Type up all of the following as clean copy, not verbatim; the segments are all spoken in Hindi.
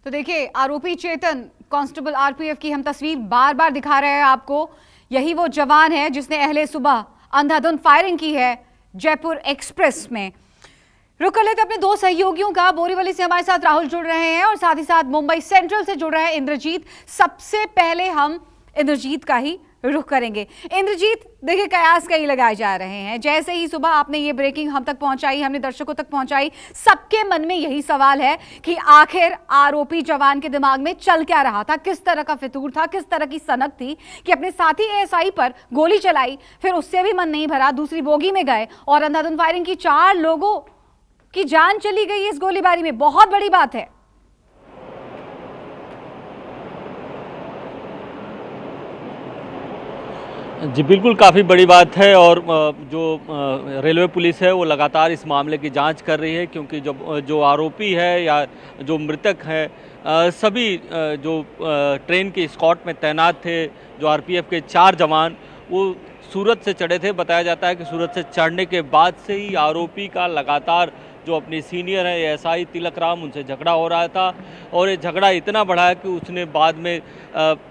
तो देखिए, आरोपी चेतन कांस्टेबल आरपीएफ की हम तस्वीर बार बार दिखा रहे हैं आपको। यही वो जवान है जिसने अहले सुबह अंधाधुंध फायरिंग की है जयपुर एक्सप्रेस में। रुक कर लेते अपने दो सहयोगियों का। बोरीवली से हमारे साथ राहुल जुड़ रहे हैं और साथ ही साथ मुंबई सेंट्रल से जुड़ रहे हैं इंद्रजीत। सबसे पहले हम इंद्रजीत का ही रुख करेंगे। इंद्रजीत, देखिए कयास कई लगाए जा रहे हैं। जैसे ही सुबह आपने ये ब्रेकिंग हम तक पहुंचाई, हमने दर्शकों तक पहुंचाई, सबके मन में यही सवाल है कि आखिर आरोपी जवान के दिमाग में चल क्या रहा था, किस तरह का फितूर था, किस तरह की सनक थी कि अपने साथी एएसआई पर गोली चलाई, फिर उससे भी मन नहीं भरा, दूसरी बोगी में गए और अंधाधुंध फायरिंग की। 4 लोगों की जान चली गई इस गोलीबारी में, बहुत बड़ी बात है। जी बिल्कुल, काफ़ी बड़ी बात है। और जो रेलवे पुलिस है वो लगातार इस मामले की जांच कर रही है, क्योंकि जो आरोपी है या जो मृतक है, सभी जो ट्रेन के एस्कॉर्ट में तैनात थे, जो आरपीएफ के 4 जवान, वो सूरत से चढ़े थे। बताया जाता है कि सूरत से चढ़ने के बाद से ही आरोपी का लगातार जो अपने सीनियर है एएसआई तिलक राम, उनसे झगड़ा हो रहा था। और ये झगड़ा इतना बढ़ा कि उसने बाद में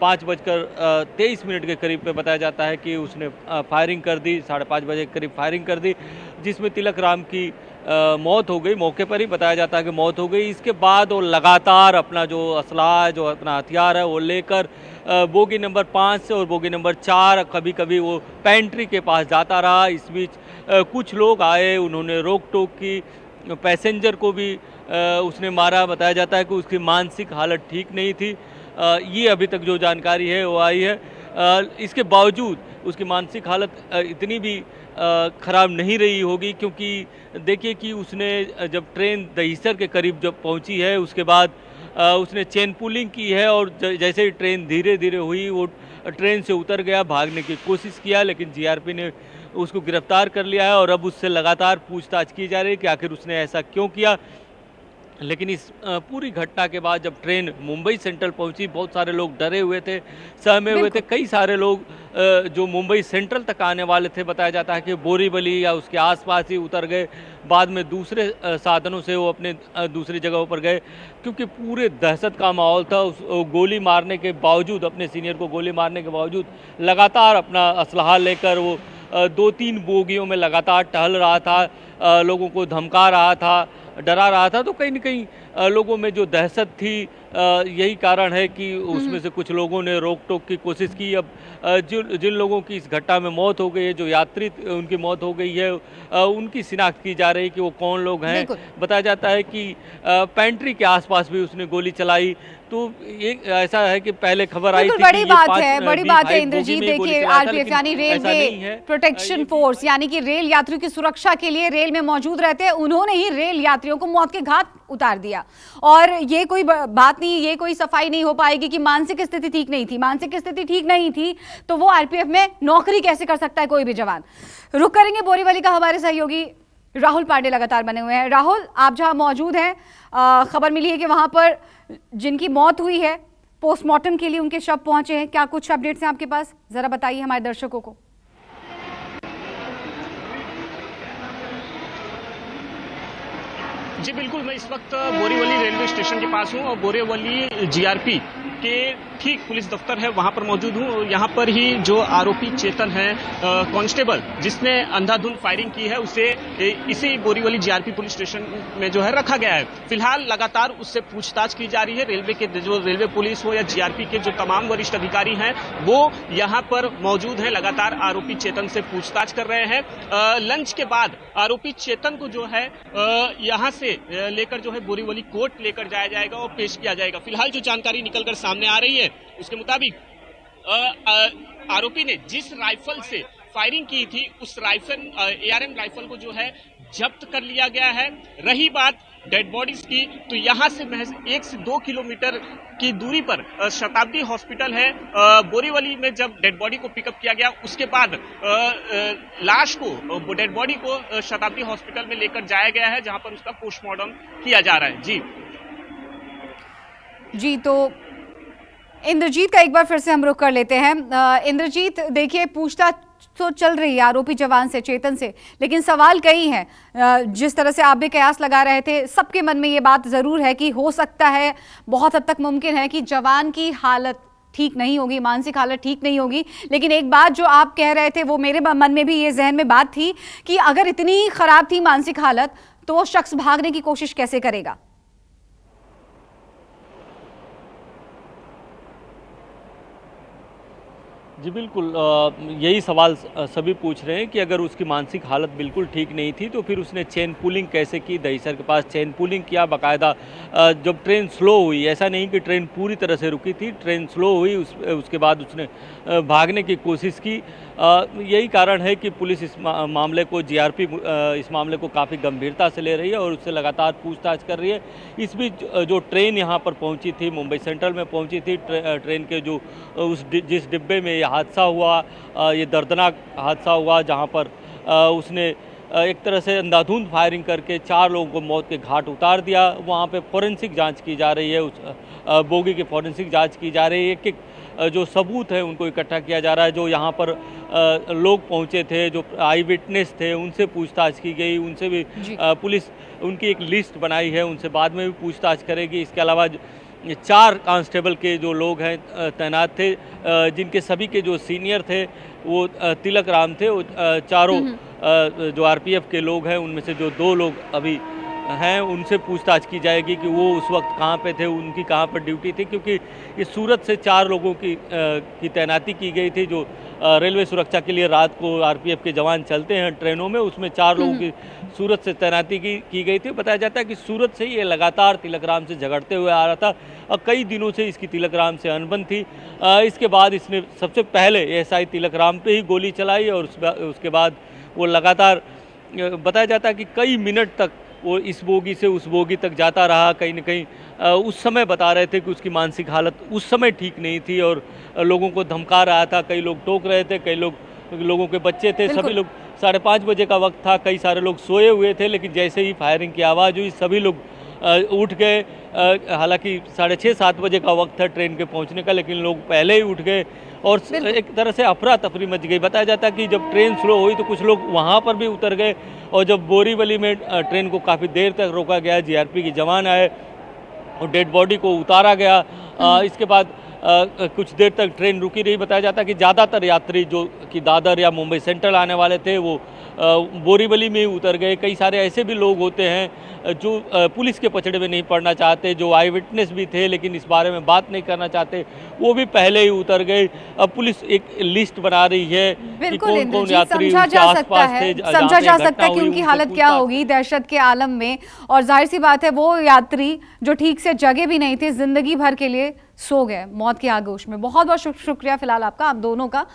5:23 के करीब पे बताया जाता है कि उसने फायरिंग कर दी, 5:30 बजे के करीब फायरिंग कर दी, जिसमें तिलक राम की मौत हो गई। मौके पर ही बताया जाता है कि मौत हो गई। इसके बाद वो लगातार अपना जो असलाह है, जो अपना हथियार है, वो लेकर बोगी नंबर 5 से और बोगी नंबर 4, कभी कभी वो पेंट्री के पास जाता रहा। इस बीच कुछ लोग आए, उन्होंने रोक टोक की, पैसेंजर को भी उसने मारा। बताया जाता है कि उसकी मानसिक हालत ठीक नहीं थी। ये अभी तक जो जानकारी है वो आई है। इसके बावजूद उसकी मानसिक हालत इतनी भी ख़राब नहीं रही होगी, क्योंकि देखिए कि उसने जब ट्रेन दहिसर के करीब जब पहुंची है, उसके बाद उसने चेन पुलिंग की है और जैसे ही ट्रेन धीरे धीरे हुई, वो ट्रेन से उतर गया, भागने की कोशिश किया, लेकिन जीआरपी ने उसको गिरफ्तार कर लिया है और अब उससे लगातार पूछताछ की जा रही है कि आखिर उसने ऐसा क्यों किया। लेकिन इस पूरी घटना के बाद जब ट्रेन मुंबई सेंट्रल पहुंची, बहुत सारे लोग डरे हुए थे, सहमे हुए थे। कई सारे लोग जो मुंबई सेंट्रल तक आने वाले थे, बताया जाता है कि बोरीवली या उसके आसपास ही उतर गए। बाद में दूसरे साधनों से वो अपने दूसरी जगहों पर गए, क्योंकि पूरे दहशत का माहौल था। गोली मारने के बावजूद, अपने सीनियर को गोली मारने के बावजूद लगातार अपना असलहा लेकर वो 2-3 बोगियों में लगातार टहल रहा था, लोगों को धमका रहा था, डरा रहा था। तो कहीं न कहीं लोगों में जो दहशत थी, यही कारण है कि उसमें से कुछ लोगों ने रोक टोक की कोशिश की। अब जिन लोगों की इस घटना में मौत हो गई है, जो यात्री उनकी मौत हो गई है, उनकी शिनाख्त की जा रही है कि वो कौन लोग हैं। बताया जाता है कि पेंट्री के आसपास भी उसने गोली चलाई। तो ये ऐसा है कि पहले खबर आई थी बड़ी बात है इंद्रजीत। देखिए, आरपीएफ यानी रेलवे प्रोटेक्शन फोर्स, यानी कि रेल यात्रियों की सुरक्षा के लिए रेल में मौजूद रहते हैं, उन्होंने ही रेल यात्रियों को मौत के घाट उतार दिया। और ये कोई बात नहीं, ये कोई सफाई नहीं हो पाएगी कि मानसिक स्थिति ठीक नहीं थी। मानसिक स्थिति ठीक नहीं थी तो वो आरपीएफ में नौकरी कैसे कर सकता है कोई भी जवान। रुक करेंगे बोरीवली का। हमारे सहयोगी राहुल पांडे लगातार बने हुए हैं। राहुल, आप जहां मौजूद हैं, खबर मिली है कि वहां पर जिनकी मौत हुई है, पोस्टमार्टम के लिए उनके शव पहुंचे हैं। क्या कुछ अपडेट्स हैं आपके पास, जरा बताइए हमारे दर्शकों को। जी बिल्कुल, मैं इस वक्त बोरीवली रेलवे स्टेशन के पास हूं और बोरीवली जीआरपी के ठीक पुलिस दफ्तर है, वहां पर मौजूद हूं। यहाँ पर ही जो आरोपी चेतन है, कांस्टेबल जिसने अंधाधुंध फायरिंग की है, उसे इसी बोरीवली जीआरपी पुलिस स्टेशन में जो है रखा गया है। फिलहाल लगातार उससे पूछताछ की जा रही है। रेलवे के जो रेलवे पुलिस हो या जीआरपी के जो तमाम वरिष्ठ अधिकारी हैं, वो यहाँ पर मौजूद हैं, लगातार आरोपी चेतन से पूछताछ कर रहे हैं। लंच के बाद आरोपी चेतन को जो है यहाँ से लेकर जो है बोरीवली कोर्ट लेकर जाया जाएगा और पेश किया जाएगा। फिलहाल जो जानकारी निकलकर सामने आ रही है, उसके मुताबिक आरोपी ने जिस राइफल से फायरिंग की थी, उस राइफल एआरएम राइफल को जो है जब्त कर लिया गया है। रही बात डेड बॉडीज की, तो यहाँ से महज 1 से 2 किलोमीटर की दूरी पर शताब्दी हॉस्पिटल है। बोरीवली में जब डेड बॉडी को पिकअप किया गया, उसके बाद लाश को, डेड बॉडी को शताब्दी हॉस्पिटल में लेकर जाया गया है, जहां पर उसका पोस्टमार्टम किया जा रहा है। जी, तो इंद्रजीत का एक बार फिर से हम रुख कर लेते हैं। इंद्रजीत, देखिए, पूछताछ तो चल रही है आरोपी जवान से, चेतन से, लेकिन सवाल कई हैं। जिस तरह से आप भी कयास लगा रहे थे, सबके मन में ये बात जरूर है कि हो सकता है, बहुत हद तक मुमकिन है कि जवान की हालत ठीक नहीं होगी, मानसिक हालत ठीक नहीं होगी। लेकिन एक बात जो आप कह रहे थे, वो मेरे मन में भी ये जहन में बात थी कि अगर इतनी खराब थी मानसिक हालत, तो वो शख्स भागने की कोशिश कैसे करेगा? जी बिल्कुल, यही सवाल सभी पूछ रहे हैं कि अगर उसकी मानसिक हालत बिल्कुल ठीक नहीं थी तो फिर उसने चेन पुलिंग कैसे की, दहीसर के पास चेन पुलिंग किया बाकायदा। जब ट्रेन स्लो हुई, ऐसा नहीं कि ट्रेन पूरी तरह से रुकी थी, ट्रेन स्लो हुई, उसके बाद उसने भागने की कोशिश की। यही कारण है कि पुलिस इस मामले को जीआरपी इस मामले को काफ़ी गंभीरता से ले रही है और उससे लगातार पूछताछ कर रही है। इस बीच जो ट्रेन यहाँ पर पहुँची थी, मुंबई सेंट्रल में पहुँची थी, ट्रेन के जो जिस डिब्बे में यह हादसा हुआ, ये दर्दनाक हादसा हुआ, जहाँ पर उसने एक तरह से अंधाधुंध फायरिंग करके 4 लोगों को मौत के घाट उतार दिया। वहाँ पे फॉरेंसिक जांच की जा रही है, उस बोगी की फॉरेंसिक जांच की जा रही है। एक जो सबूत है उनको इकट्ठा किया जा रहा है। जो यहाँ पर लोग पहुँचे थे, जो आई विटनेस थे, उनसे पूछताछ की गई, उनसे भी पुलिस उनकी एक लिस्ट बनाई है, उनसे बाद में भी पूछताछ करेगी। इसके अलावा 4 कांस्टेबल के जो लोग हैं तैनात थे, जिनके सभी के जो सीनियर थे वो तिलक राम थे। वो चारों जो आरपीएफ के लोग हैं, उनमें से जो 2 लोग अभी हैं, उनसे पूछताछ की जाएगी कि वो उस वक्त कहाँ पे थे, उनकी कहाँ पर ड्यूटी थी। क्योंकि ये सूरत से 4 लोगों की तैनाती की गई थी। जो रेलवे सुरक्षा के लिए रात को आरपीएफ के जवान चलते हैं ट्रेनों में, उसमें 4 लोगों की सूरत से तैनाती की गई थी। बताया जाता है कि सूरत से ये लगातार तिलक राम से झगड़ते हुए आ रहा था और कई दिनों से इसकी तिलक राम से अनबन थी। इसके बाद इसने सबसे पहले एएसआई तिलक राम पे ही गोली चलाई और उसके बाद वो लगातार, बताया जाता है कि कई मिनट तक वो इस बोगी से उस बोगी तक जाता रहा। कहीं न कहीं उस समय बता रहे थे कि उसकी मानसिक हालत उस समय ठीक नहीं थी और लोगों को धमका रहा था। कई लोग टोक रहे थे, कई लोगों के बच्चे थे, सभी लोग, 5:30 बजे का वक्त था, कई सारे लोग सोए हुए थे। लेकिन जैसे ही फायरिंग की आवाज़ हुई, सभी लोग उठ गए। हालांकि 6:30-7 बजे का वक्त था ट्रेन के पहुंचने का, लेकिन लोग पहले ही उठ गए और एक तरह से अफरा तफरी मच गई। बताया जाता है कि जब ट्रेन स्लो हुई तो कुछ लोग वहां पर भी उतर गए और जब बोरीवली में ट्रेन को काफ़ी देर तक रोका गया, जीआरपी के जवान आए और डेड बॉडी को उतारा गया। इसके बाद कुछ देर तक ट्रेन रुकी रही। बताया जाता है कि ज़्यादातर यात्री जो कि दादर या मुंबई सेंट्रल आने वाले थे, वो बोरीवली में ही उतर गए। कई सारे ऐसे भी लोग होते हैं जो पुलिस के पचड़े में नहीं पड़ना चाहते, जो आई विटनेस भी थे लेकिन इस बारे में बात नहीं करना चाहते, वो भी पहले ही उतर गए। अब पुलिस एक लिस्ट बना रही है कि कौन कौन यात्री उनके आसपास थे, समझा जा सकता है कि उनकी हालत क्या होगी दहशत के आलम में। और जाहिर सी बात है, वो यात्री जो ठीक से जगे भी नहीं थे, जिंदगी भर के लिए सो गए मौत की आगोश में। बहुत बहुत शुक्रिया फिलहाल आपका, आप दोनों का।